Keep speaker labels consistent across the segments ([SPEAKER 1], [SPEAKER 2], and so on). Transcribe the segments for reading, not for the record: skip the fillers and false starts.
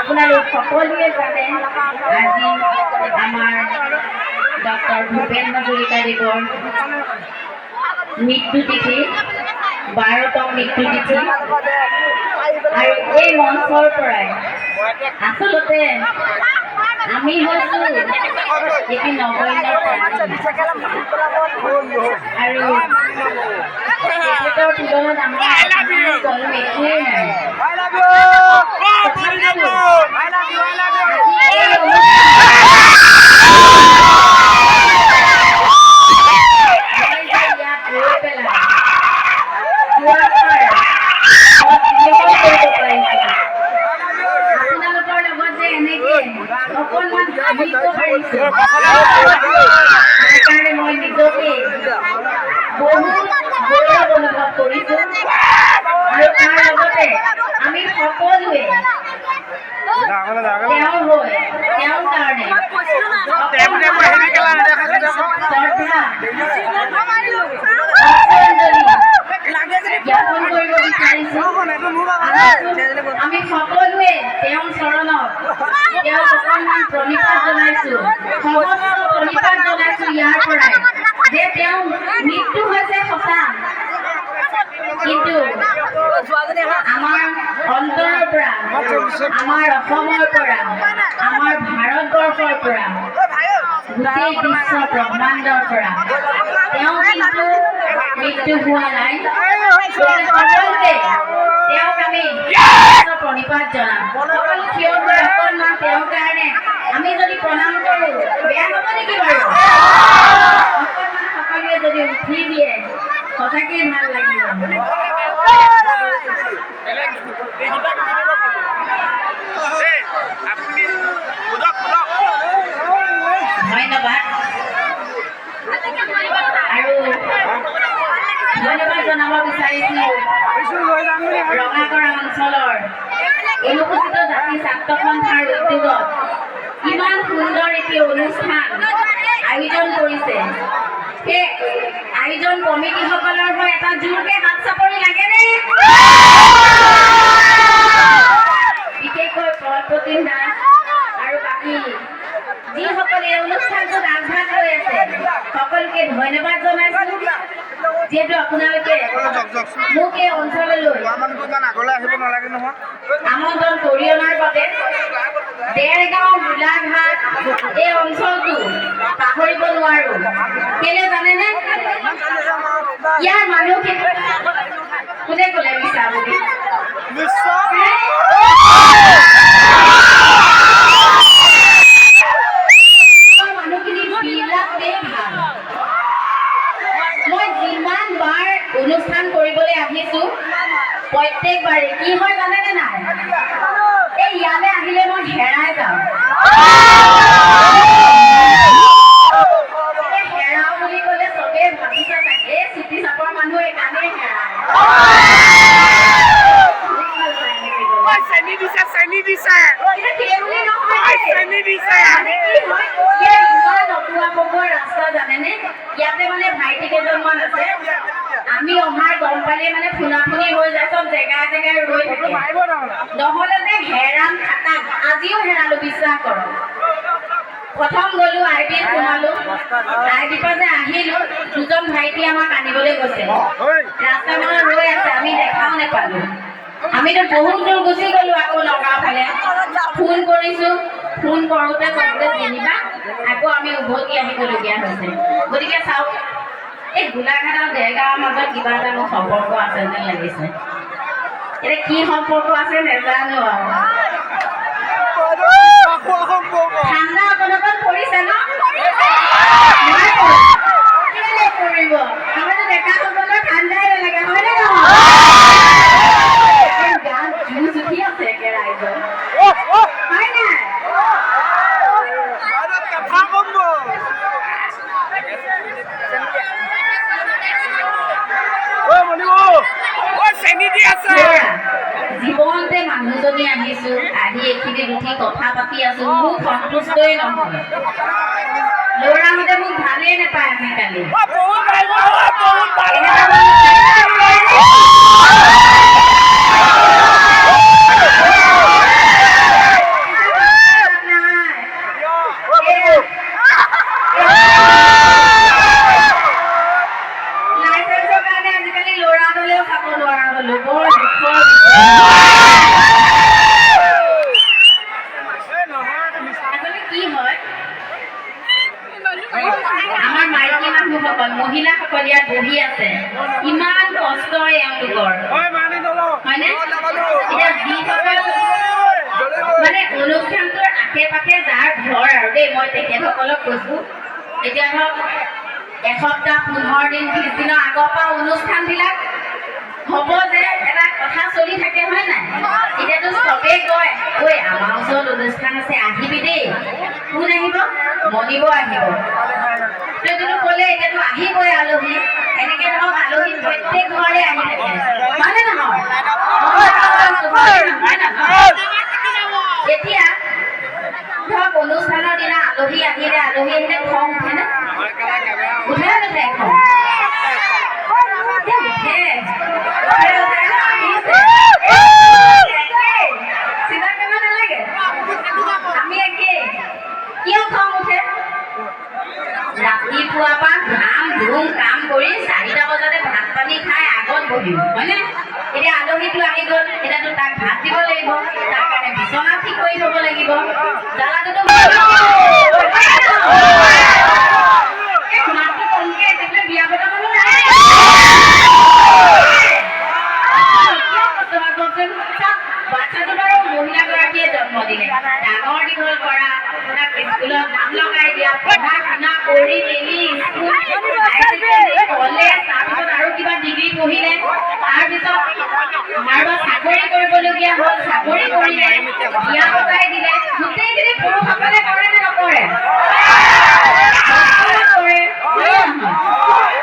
[SPEAKER 1] আপোনালোক সকলোৱে জানে আজি আমাৰ ডক্টৰ ভূপেন হাজৰিকাদেৱৰ মৃত্যু তিথি 12তম মৃত্যু তিথি আৰু এই মঞ্চৰ পৰাই আচলতে আমি হৈছো এটি নগণ্য আৰু তেখেতৰ তুলনাত আমাৰ কোনো একোৱেই নাই। মই নিজকে বহুত গৌৰৱ অনুভৱ কৰিছো আৰু তাৰ লগতে আমি সকলোৱে তেওঁৰ হৈ তেওঁৰ কাৰণে জ্ঞাপন কৰিব বিচাৰিছো। আমি সকলোৱে তেওঁৰ চৰণত তেওঁক অকণমান প্ৰণিপাত জনাইছো, সমস্ত প্ৰণিপাত জনাইছো ইয়াৰ পৰাই যে তেওঁৰ মৃত্যু হৈছে সঁচা, কিন্তু আমাৰ অন্তৰৰ পৰা, আমাৰ অসমৰ পৰা, আমাৰ ভাৰতবৰ্ষৰ পৰা, গোটেই বিশ্ব ব্ৰহ্মাণ্ডৰ পৰা তেওঁ কিন্তু মৃত্যু হোৱা নাই। সকলোৱে তেওঁক আমি প্ৰণিপাত জনাম। সকলো থিয় হৈ অকণমান তেওঁৰ কাৰণে আমি যদি প্ৰণাম কৰো বেয়া হ'ব নেকি বাৰু? অকণমান সকলোৱে যদি উঠি দিয়ে সঁচাকে ভাল লাগিব। ধন্যবাদ আৰু ধন্যবাদ জনাব বিচাৰিছো ৰঙাগড়া অঞ্চলৰ অনুসূচিত জাতি ছাত্ৰ সন্থাৰ উদ্যোগত কিমান সুন্দৰ এটি অনুষ্ঠান আয়োজন কৰিছে। সেই আয়োজন কমিটিসকলৰ পৰা এটা জোৰকে হাত চাপৰি লাগেনে? বিশেষকৈ প্ৰতীম দাস আৰু বাকী যিসকলে এই অনুষ্ঠানটোত আগভাগ লৈ আছে সকলোকে ধন্যবাদ জনাইছো, যিহেতু আপোনালোকে মোক এই অঞ্চললৈ আমন্ত্ৰণ কৰি অনাৰ বাবে। দেৰগাঁও গোলাঘাট এই অঞ্চলটো পাহৰিব নোৱাৰো। কেলে জানেনে? ইয়াৰ মানুহখিনি কোনে ক'লে মিছা বুলি? মানুহখিনি বিৰাটেই ভাল। মই যিমান বাৰ অনুষ্ঠান কৰিবলৈ আহিছো প্ৰত্যেকবাৰে কি হয় জানেনে নাই? এই ইয়ালৈ আহিলে মই হেৰাই যাওঁ। হেৰাও বুলি ক'লে চবেই ভাবিছে চাগে চুটি চাপৰ মানুহ এইকাৰণেই হেৰায়।
[SPEAKER 2] চেনি দিছে চেনি দিছে
[SPEAKER 1] এটা কেউলি নহয়
[SPEAKER 2] চেনি দিছে
[SPEAKER 1] মানে কি হয় এই ইমান অপুৱা পপুৱা ৰাস্তা জানেনে ইয়াতে মানে ভাইটি কেইজনমান আছে আমি অহাৰ গম পালে মানে ফুনাফুনি হৈ যায় চব জেগাই জেগাই ৰৈ থাকে নহ'লে যে হেৰাম খাটা আজিও হেৰালো বিশ্বাস কৰক প্ৰথম গ'লো আইবিত সোমালো আইবিৰ পৰা যে আহিলো দুজন ভাইটি আমাক আনিবলৈ গৈছে ৰাস্তা মানে ৰৈ আছে আমি দেখাও নেপালো আমিতো বহুত দূৰ গুচি গ'লো আকৌ নগাঁও ফালে ফোন কৰিছোঁ ফোন কৰোঁতে যেনিবা আকৌ আমি উভতি আহিবলগীয়া হৈছে গতিকে চাওক এই গোলাঘাট আৰু দেৰগাঁৱৰ মাজত কিবা এটা মোৰ সম্পৰ্ক আছে যেন লাগিছে এতিয়া কি সম্পৰ্ক আছে নেজানো আৰু ঠাণ্ডা অকণ অকণ পৰিছে ন কেলে পৰিব আমাৰতো ডেকাসকলৰ ঠাণ্ডাই নালাগে হয়নে নহয় গাত জুচ উঠি আছে একে ৰাইজৰ হয় নাই জীৱনতে মানুহজনী আহিছো আহি এইখিনিত উঠি কথা পাতি আছো মোক সন্তুষ্টই নহয় ল'ৰাহঁতে মোক ভালেই নাপায় আজিকালি লাইচেন্সৰ কাৰণে আজিকালি ল'ৰা হ'লেও খাব নোৱাৰা হ'লো বৰ দুখৰ আচলতে কি হয় আমাৰ মাইকী মানুহসকল মহিলাসকল ইয়াত বহি আছে ইমান কষ্ট এওঁলোকৰ হয়নে এতিয়া যিসকল মানে অনুষ্ঠানটোৰ আশে পাশে যাৰ ঘৰ আৰু দেই মই তেখেতসকলক কৈছোঁ এতিয়া ধৰক এসপ্তাহ 15 দিন 20 দিনৰ আগৰ পৰা অনুষ্ঠানবিলাক হ'ব যে এটা কথা চলি থাকে হয় নাই এতিয়াতো চবেই কয় ঐ আমাৰ ওচৰত অনুষ্ঠান আছে আহিবি দেই কোন আহিব মনিব আহিব সেইটোতো ক'লে এতিয়াতো আহিবই আলহী এনেকৈ ধৰক আলহী প্ৰত্যেক ঘৰে আহি থাকে হয়নে নহয় এতিয়া ধৰক অনুষ্ঠানৰ দিনা আলহী আহিলে খং উঠেনে উঠে নুঠে খং ৰাতিপুৱাৰ পৰা ঘাম ধুম কাম কৰি 4টা বজাতে ভাত পানী খাই আগত বহিম হয়নে এতিয়া আলহীটো আহি গ'ল এতিয়াতো তাক ভাত দিব লাগিব তাৰ কাৰণে বিচনা ঠিক কৰি থ'ব লাগিব জ্বালাটোতো মাতটো কমকৈ থাকিলে বিয়া পতা মানুহ নাই বাচ্চাটো বাৰু মহিলাগৰাকীয়ে জন্ম দিলে ডাঙৰ দীঘল কৰা তাক স্কুলত নাম লগাই দিয়া পঢ়া শুনা কৰি মেলি কলেজ তাৰপিছত আৰু কিবা ডিগ্ৰী পঢ়িলে তাৰপিছত কাৰোবাৰ চাকৰি কৰিবলগীয়া হ'ল চাকৰি কৰিলে বিয়া পতাই দিলে গোটেইখিনি পুৰুষসকলে কৰে নে নকৰে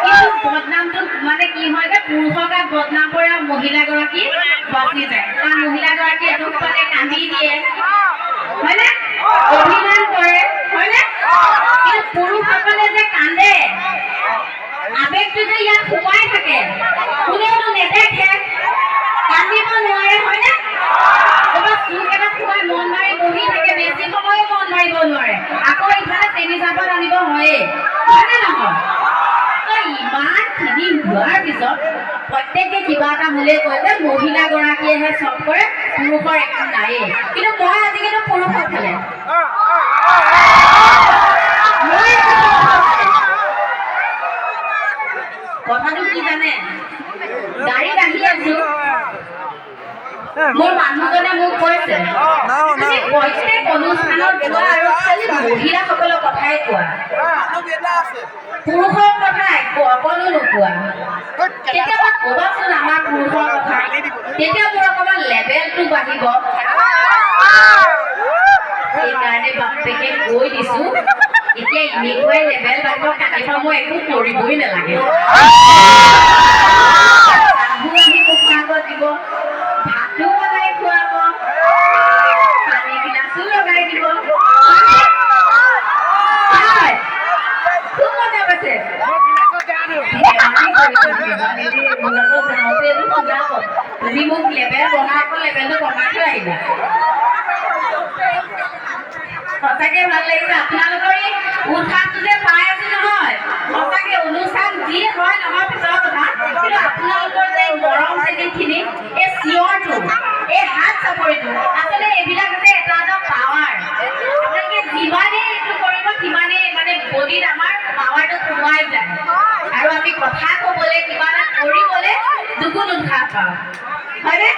[SPEAKER 1] কিন্তু বদনামটো মানে কি হয় যে পুৰুষৰ গাত বদনাম পৰে আৰু মহিলাগৰাকী বাচি যায় কাৰণ মহিলাগৰাকীয়ে দুখ পালে কান্দি দিয়ে হয়নে অভিমান কৰে হয়নে কিন্তু পুৰুষসকলে যে কান্দে আবেগটো যে ইয়াত সোমাই থাকে কোনেওতো নেদেখে কান্দিব নোৱাৰে হয়নে ক'ৰবাত চুক এটা সোমাই মন মাৰি বহি থাকে বেছি সময়ো মন মাৰিব নোৱাৰে আকৌ ইফালে চেনি চাহপাত আনিব হয়েই হয়নে নহয় ইমানখিনি হোৱাৰ পিছত প্ৰত্যেকে কিবা এটা হ'লে কয় যে মহিলাগৰাকীয়েহে চব কৰে পুৰুষৰ একো নায়েই কিন্তু মই আজি কিন্তু পুৰুষৰ ফালে কথাটো কি জানে গাড়ীত আহি আছো মোৰ মানুহজনে মোক কৈছে প্ৰত্যেক অনুষ্ঠানত যোৱা আৰু খালি মহিলাসকলৰ কথাই কোৱা পুৰুষৰ কথা অকণো নোকোৱা কেতিয়াবা ক'বাচোন আমাৰ পুৰুষৰ কথা তেতিয়া মোৰ অকণমান লেভেলটো বাঢ়িব সেইকাৰণে বাপেকে কৈ দিছোঁ এতিয়া এনেকুৱাই লেভেল বাঢ়িব কাটিব মই একো কৰিবই নালাগে শাহু আহি মোক খাব দিব ভাতো বনাই খুৱাব আকৌ লেভেলটো কমাই থৈ আহিলা সঁচাকে ভাল লাগিছে আপোনালোকৰ এই উৎসাহটো যে পাই আছো নহয় সঁচাকে অনুষ্ঠান যি হয় নহয় পিছৰ কথা কিন্তু আপোনালোকৰ যে মৰম চেনেহখিনি এই চিঞৰটো এই হাত চাপৰিটো আচলতে এইবিলাক যে এটা এটা পাৱাৰ আপোনালোকে যিমানেই এইটো কৰিব সিমানেই মানে বডিত আমাৰ পাৱাৰটো সোমাই যায় আৰু আমি কথা ক'বলৈ কিবা এটা কৰিবলৈ দুগুণ উৎসাহ পাওঁ হয়নে